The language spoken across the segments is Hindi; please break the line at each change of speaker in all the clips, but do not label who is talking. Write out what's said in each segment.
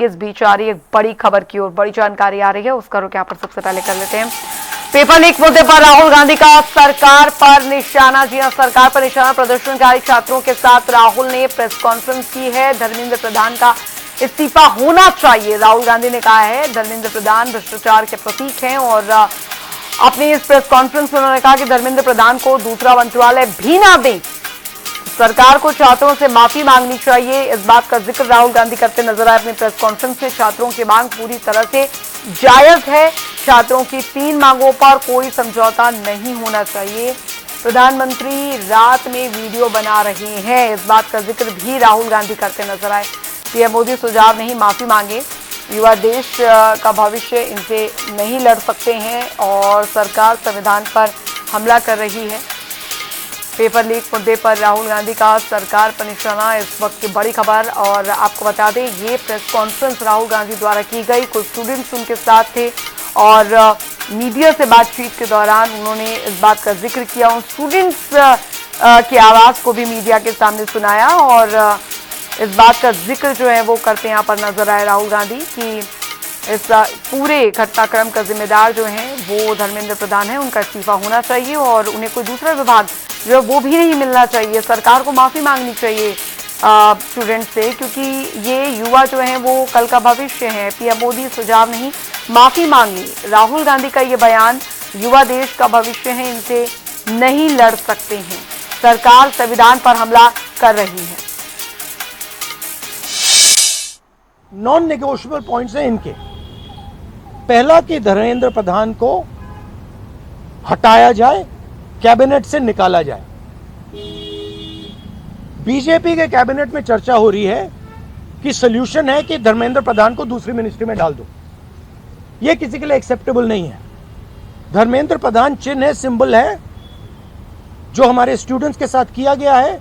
इस बीच आ रही एक बड़ी खबर की ओर बड़ी जानकारी आ रही है, उसका रुख यहाँ पर सबसे पहले कर लेते हैं। पेपर लीक मुद्दे पर राहुल गांधी का सरकार पर निशाना। जी हां, सरकार पर निशाना। प्रदर्शनकारी छात्रों के साथ राहुल ने प्रेस कॉन्फ्रेंस की है। धर्मेंद्र प्रधान का इस्तीफा होना चाहिए, राहुल गांधी ने कहा है। धर्मेंद्र प्रधान भ्रष्टाचार के प्रतीक हैं और अपनी इस प्रेस कॉन्फ्रेंस में उन्होंने कहा कि धर्मेंद्र प्रधान को दूसरा मंत्रालय भी ना दें, सरकार को छात्रों से माफी मांगनी चाहिए। इस बात का जिक्र राहुल गांधी करते नजर आए अपनी प्रेस कॉन्फ्रेंस में। छात्रों की मांग पूरी तरह से जायज है। छात्रों की 3 मांगों पर कोई समझौता नहीं होना चाहिए। प्रधानमंत्री रात में वीडियो बना रहे हैं, इस बात का जिक्र भी राहुल गांधी करते नजर आए। पीएम मोदी सुझाव नहीं, माफी मांगे। युवा देश का भविष्य, इनसे नहीं लड़ सकते हैं और सरकार संविधान पर हमला कर रही है। पेपर लीक मुद्दे पर राहुल गांधी का सरकार पर निशाना, इस वक्त की बड़ी खबर। और आपको बता दें, ये प्रेस कॉन्फ्रेंस राहुल गांधी द्वारा की गई। कुछ स्टूडेंट्स उनके साथ थे और मीडिया से बातचीत के दौरान उन्होंने इस बात का जिक्र किया। उन स्टूडेंट्स की आवाज़ को भी मीडिया के सामने सुनाया और इस बात का जिक्र जो है वो करते यहाँ पर नजर आए राहुल गांधी कि इस पूरे घटनाक्रम का जिम्मेदार जो है वो धर्मेंद्र प्रधान है, उनका इस्तीफा होना चाहिए और उन्हें कोई दूसरा विभाग जो है वो भी नहीं मिलना चाहिए। सरकार को माफ़ी मांगनी चाहिए स्टूडेंट से, क्योंकि ये युवा जो हैं वो कल का भविष्य है। पीएम मोदी सुझाव नहीं, माफ़ी मांगी। राहुल गांधी का ये बयान, युवा देश का भविष्य है, इनसे नहीं लड़ सकते हैं, सरकार संविधान पर हमला कर रही है।
नॉन नेगोशिएबल पॉइंट्स हैं इनके। पहला कि धर्मेंद्र प्रधान को हटाया जाए, कैबिनेट से निकाला जाए। बीजेपी के कैबिनेट में चर्चा हो रही है कि सॉल्यूशन है कि धर्मेंद्र प्रधान को दूसरी मिनिस्ट्री में डाल दो। यह किसी के लिए एक्सेप्टेबल नहीं है। धर्मेंद्र प्रधान चिन्ह है, सिंबल है, जो हमारे स्टूडेंट्स के साथ किया गया है,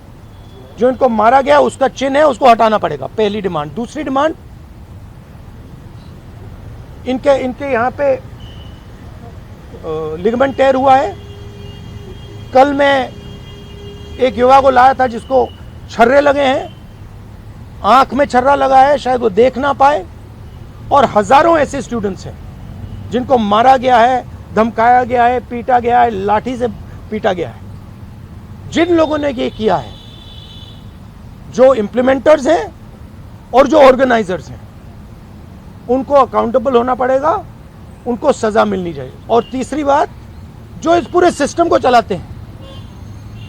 जो इनको मारा गया उसका चिन्ह है, उसको हटाना पड़ेगा। पहली डिमांड। दूसरी डिमांड, इनके यहां पे लिगामेंट टेयर हुआ है। कल मैं एक युवा को लाया था जिसको छर्रे लगे हैं, आंख में छर्रा लगा है, शायद वो देख ना पाए। और हजारों ऐसे स्टूडेंट्स हैं जिनको मारा गया है, धमकाया गया है, पीटा गया है, लाठी से पीटा गया है। जिन लोगों ने ये किया है, जो इम्प्लीमेंटर्स हैं और जो ऑर्गेनाइजर्स हैं, उनको अकाउंटेबल होना पड़ेगा, उनको सजा मिलनी चाहिए। और तीसरी बात, जो इस पूरे सिस्टम को चलाते हैं,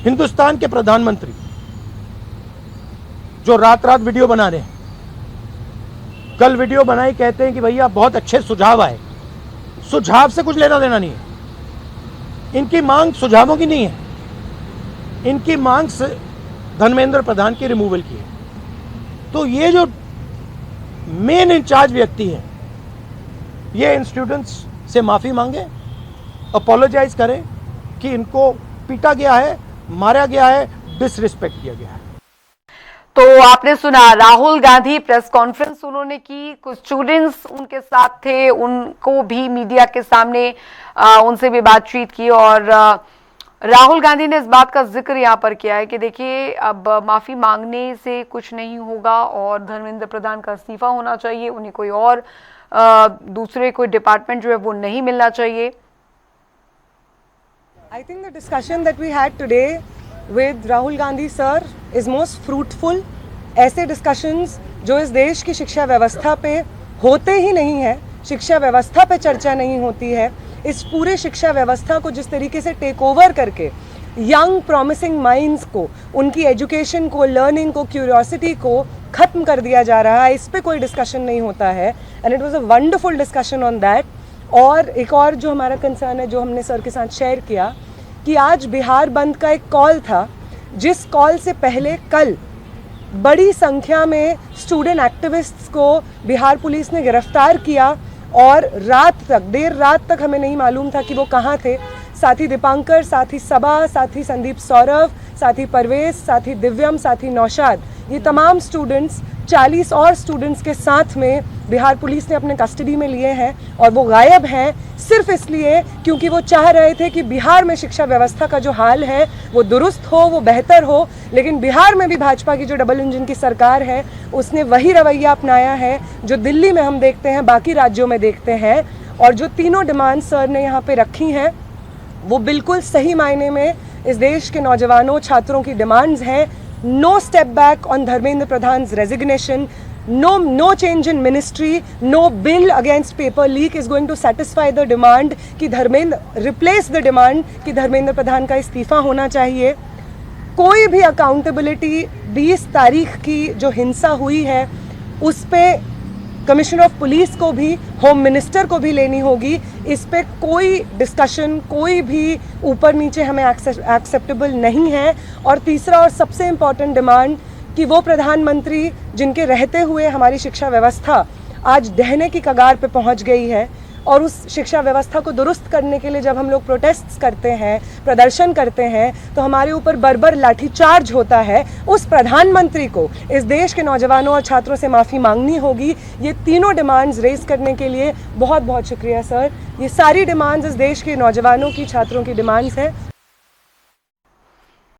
हिंदुस्तान के प्रधानमंत्री, जो रात रात वीडियो बना रहे हैं, कल वीडियो बनाई, कहते हैं कि भैया बहुत अच्छे सुझाव आए। सुझाव से कुछ लेना देना नहीं है। इनकी मांग सुझावों की नहीं है, इनकी मांग धर्मेंद्र प्रधान की रिमूवल की है। तो ये जो मेन इंचार्ज व्यक्ति हैं, ये इन स्टूडेंट्स से माफी मांगे, अपोलोजाइज करें कि इनको पीटा गया है, मारा गया है, डिसरिस्पेक्ट किया गया है।
तो आपने सुना, राहुल गांधी प्रेस कॉन्फ्रेंस उन्होंने की, कुछ स्टूडेंट्स उनके साथ थे, उनको भी मीडिया के सामने उनसे भी बातचीत की और राहुल गांधी ने इस बात का जिक्र यहाँ पर किया है कि देखिए, अब माफी मांगने से कुछ नहीं होगा और धर्मेंद्र प्रधान का इस्तीफा होना चाहिए। उन्हें कोई और दूसरे कोई डिपार्टमेंट जो है वो नहीं मिलना चाहिए।
I think the discussion that we had today with Rahul Gandhi sir is most fruitful. ऐसे discussions जो इस देश की शिक्षा व्यवस्था पे होते ही नहीं है, शिक्षा व्यवस्था पे चर्चा नहीं होती है, इस पूरे शिक्षा व्यवस्था को जिस तरीके से टेक ओवर करके यंग प्रॉमिसिंग माइंड्स को, उनकी एजुकेशन को, लर्निंग को, क्यूरियोसिटी को खत्म कर दिया जा रहा है, इस पे कोई डिस्कशन नहीं होता है। And it was a wonderful discussion on that. और एक और जो हमारा कंसर्न है, जो हमने सर के साथ शेयर किया, कि आज बिहार बंद का एक कॉल था, जिस कॉल से पहले कल बड़ी संख्या में स्टूडेंट एक्टिविस्ट्स को बिहार पुलिस ने गिरफ्तार किया और रात तक, देर रात तक हमें नहीं मालूम था कि वो कहाँ थे। साथी दीपांकर, साथी सबा, साथी संदीप सौरभ, साथी परवेज, साथी दिव्यम, साथी नौशाद, ये तमाम स्टूडेंट्स 40 और स्टूडेंट्स के साथ में बिहार पुलिस ने अपने कस्टडी में लिए हैं और वो गायब हैं सिर्फ इसलिए क्योंकि वो चाह रहे थे कि बिहार में शिक्षा व्यवस्था का जो हाल है वो दुरुस्त हो, वो बेहतर हो। लेकिन बिहार में भी भाजपा की जो डबल इंजन की सरकार है उसने वही रवैया अपनाया है जो दिल्ली में हम देखते हैं, बाकी राज्यों में देखते हैं। और जो तीनों डिमांड सर ने यहाँ पे रखी हैं वो बिल्कुल सही मायने में इस देश के नौजवानों छात्रों की डिमांड्स हैं। No step back on Dharmendra Pradhan's resignation, no change in ministry, no bill against paper leak is going to satisfy the demand कि धर्मेंद्र replace the demand कि धर्मेंद्र प्रधान का इस्तीफा होना चाहिए। कोई भी अकाउंटेबिलिटी 20 तारीख की जो हिंसा हुई है उस पे कमिश्नर ऑफ पुलिस को भी, होम मिनिस्टर को भी लेनी होगी। इस पे कोई डिस्कशन, कोई भी ऊपर नीचे हमें एक्सेप्टेबल नहीं है। और तीसरा और सबसे इम्पॉर्टेंट डिमांड कि वो प्रधानमंत्री जिनके रहते हुए हमारी शिक्षा व्यवस्था आज ढहने की कगार पे पहुंच गई है और उस शिक्षा व्यवस्था को दुरुस्त करने के लिए जब हम लोग प्रोटेस्ट्स करते हैं, प्रदर्शन करते हैं तो हमारे ऊपर बर्बर लाठीचार्ज होता है। उस प्रधानमंत्री को इस देश के नौजवानों और छात्रों से माफ़ी मांगनी होगी। ये तीनों डिमांड्स रेज करने के लिए बहुत बहुत शुक्रिया सर। ये सारी डिमांड्स इस देश के नौजवानों की, छात्रों की डिमांड्स हैं